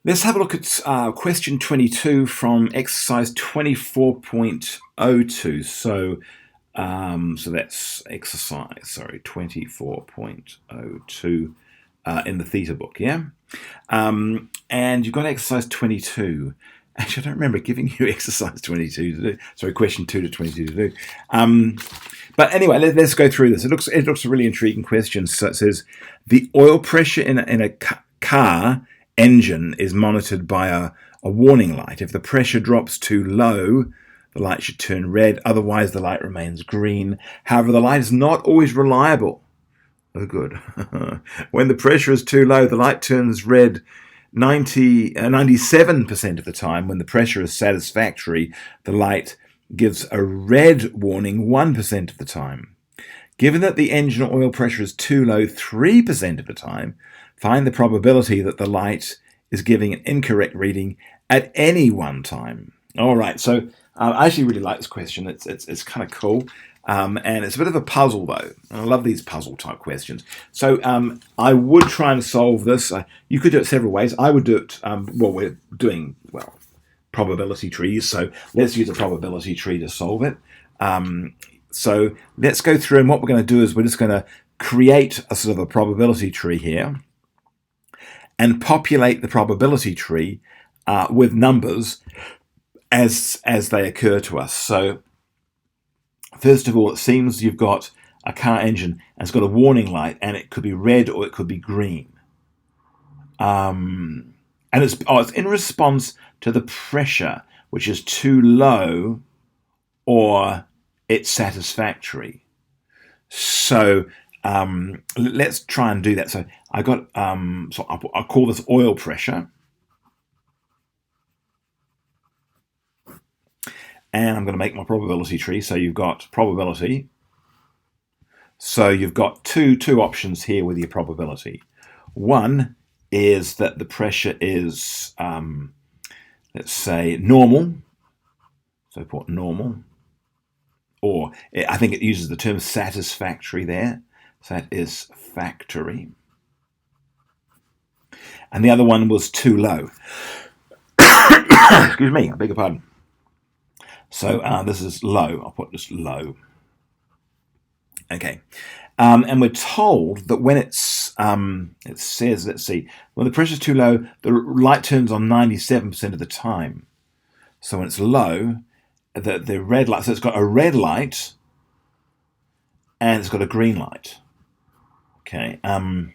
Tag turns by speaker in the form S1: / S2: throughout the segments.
S1: Let's have a look at question 22 from exercise 24.02. So that's exercise, 24.02 in the Theta book, yeah? And you've got exercise 22. Actually, I don't remember giving you exercise 22 to do. Sorry, question 2 to 22 to do. But anyway, let's go through this. It looks a really intriguing question. So it says, the oil pressure in a car engine is monitored by a warning light. If the pressure drops too low, the light should turn red. Otherwise, the light remains green. However, the light is not always reliable. Oh, good. When the pressure is too low, the light turns red 97% of the time. When the pressure is satisfactory, the light gives a red warning 1% of the time. Given that the engine oil pressure is too low 3% of the time, find the probability that the light is giving an incorrect reading at any one time. All right, so I actually really like this question. It's kind of cool, and it's a bit of a puzzle though. And I love these puzzle type questions. So I would try and solve this. You could do it several ways. I would do it. We're doing probability trees, so let's use a probability tree to solve it. So let's go through, and what we're going to do is we're just going to create a sort of a probability tree here and populate the probability tree with numbers as they occur to us. So first of all, it seems you've got a car engine and it's got a warning light, and it could be red or it could be green. And it's in response to the pressure, which is too low or it's satisfactory. So let's try and do that. So I got I'll call this oil pressure, and I'm going to make my probability tree. So you've got probability. So you've got two options here with your probability. One is that the pressure is, let's say, normal. So put normal. Or I think it uses the term satisfactory there. Satisfactory. And the other one was too low. Excuse me, I beg your pardon. So this is low. I'll put just low. Okay. And we're told that when it says, let's see, when the pressure is too low, the light turns on 97% of the time. So when it's low, the red light, so it's got a red light and it's got a green light. Okay. Let's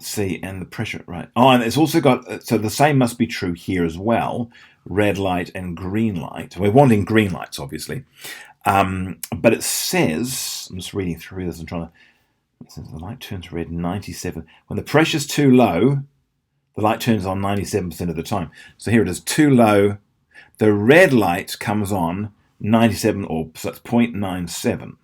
S1: see, and the pressure, right. Oh, and it's also got, so the same must be true here as well. Red light and green light. We're wanting green lights, obviously. But it says, I'm just reading through this and trying to, it says the light turns red 97. When the pressure's too low, the light turns on 97% of the time. So here it is, too low. The red light comes on 97, or so that's 0.97,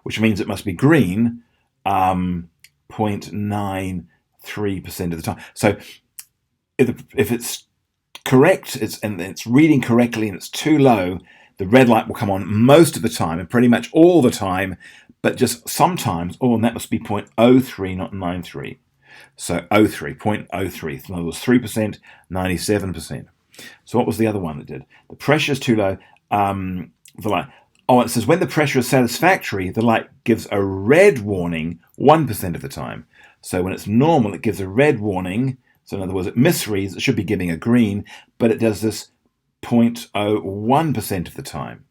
S1: which means it must be green 0.93% of the time. So if it's correct, it's reading correctly and it's too low, the red light will come on most of the time and pretty much all the time, but just sometimes, and that must be 0.03, not 93. So 0.03. In other words, 3%, 97%. So what was the other one that did? The pressure is too low. The light. Oh, it says when the pressure is satisfactory, the light gives a red warning 1% of the time. So when it's normal, it gives a red warning. So in other words, it misreads. It should be giving a green, but it does this 0.01% of the time.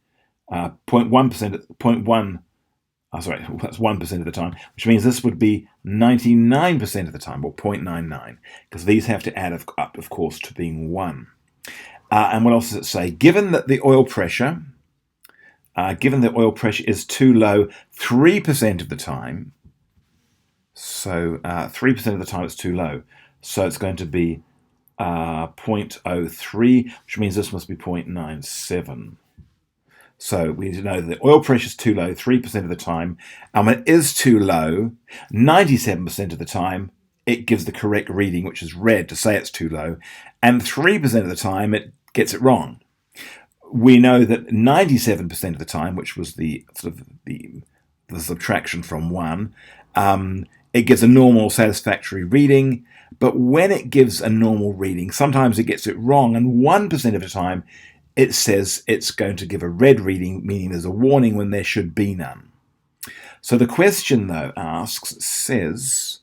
S1: 0.1%. That's 1% of the time, which means this would be 99% of the time, or 0.99, because these have to add up, of course, to being 1. And what else does it say? Given that the oil pressure is too low 3% of the time, so 3% of the time it's too low, so it's going to be 0.03, which means this must be 0.97. So we need to know that the oil pressure is too low 3% of the time, and when it is too low 97% of the time, it gives the correct reading, which is red, to say it's too low, and 3% of the time it gets it wrong. We know that 97% of the time, which was the sort of the subtraction from 1, it gives a normal satisfactory reading, But when it gives a normal reading, sometimes it gets it wrong, and 1% of the time it says it's going to give a red reading, meaning there's a warning when there should be none. So the question, though, says,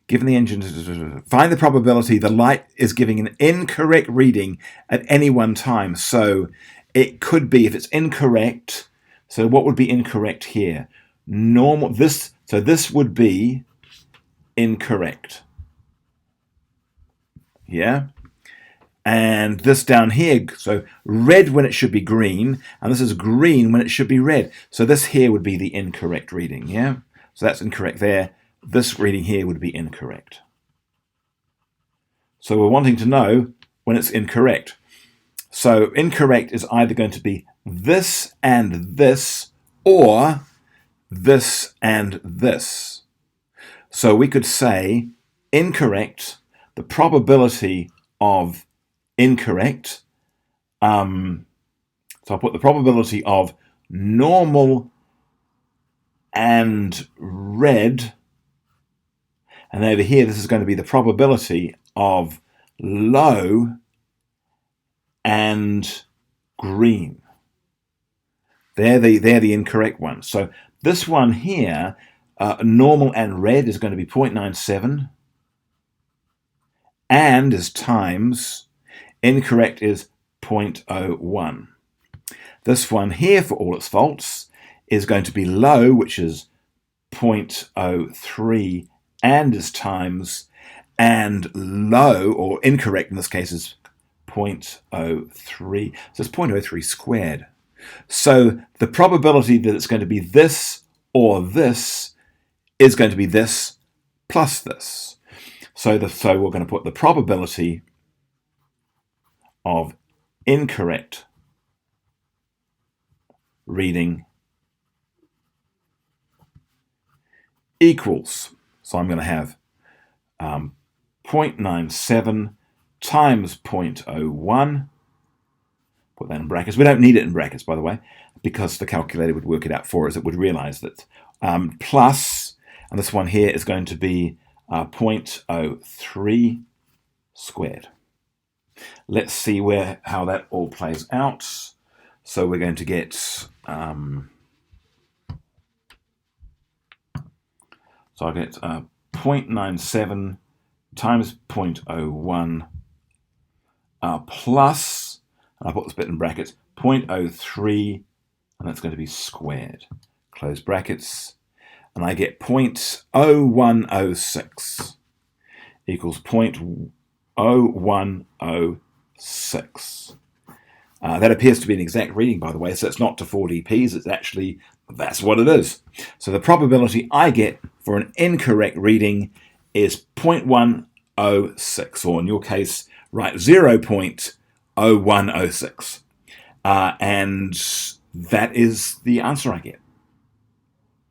S1: given the engine, find the probability the light is giving an incorrect reading at any one time. So it could be, if it's incorrect, so what would be incorrect here? So this would be incorrect. Yeah? And this down here, so red when it should be green, and this is green when it should be red. So this here would be the incorrect reading, yeah? So that's incorrect there. This reading here would be incorrect. So we're wanting to know when it's incorrect. So incorrect is either going to be this and this, or this and this. So we could say incorrect, the probability of incorrect. So I'll put the probability of normal and red. And over here, this is going to be the probability of low and green. They're the incorrect ones. So this one here, normal and red, is going to be 0.97. And is times, incorrect is 0.01. This one here, for all its faults, is going to be low, which is 0.03, and is times, and low, or incorrect in this case, is 0.03. So it's 0.03 squared. So the probability that it's going to be this or this is going to be this plus this. So we're going to put the probability of incorrect reading equals, so I'm going to have 0.97 times 0.01, put that in brackets. We don't need it in brackets, by the way, because the calculator would work it out for us. It would realize that. Plus, and this one here is going to be 0.03 squared. Let's see how that all plays out. So we're going to get, so I get 0.97 times 0.01 plus, and I put this bit in brackets, 0.03, and that's going to be squared. Close brackets, and I get 0.0106 equals 0.0106. That appears to be an exact reading, by the way, so it's not to 4dPs, it's actually, that's what it is. So the probability I get for an incorrect reading is 0.106, or in your case, right, 0.0106. And that is the answer I get.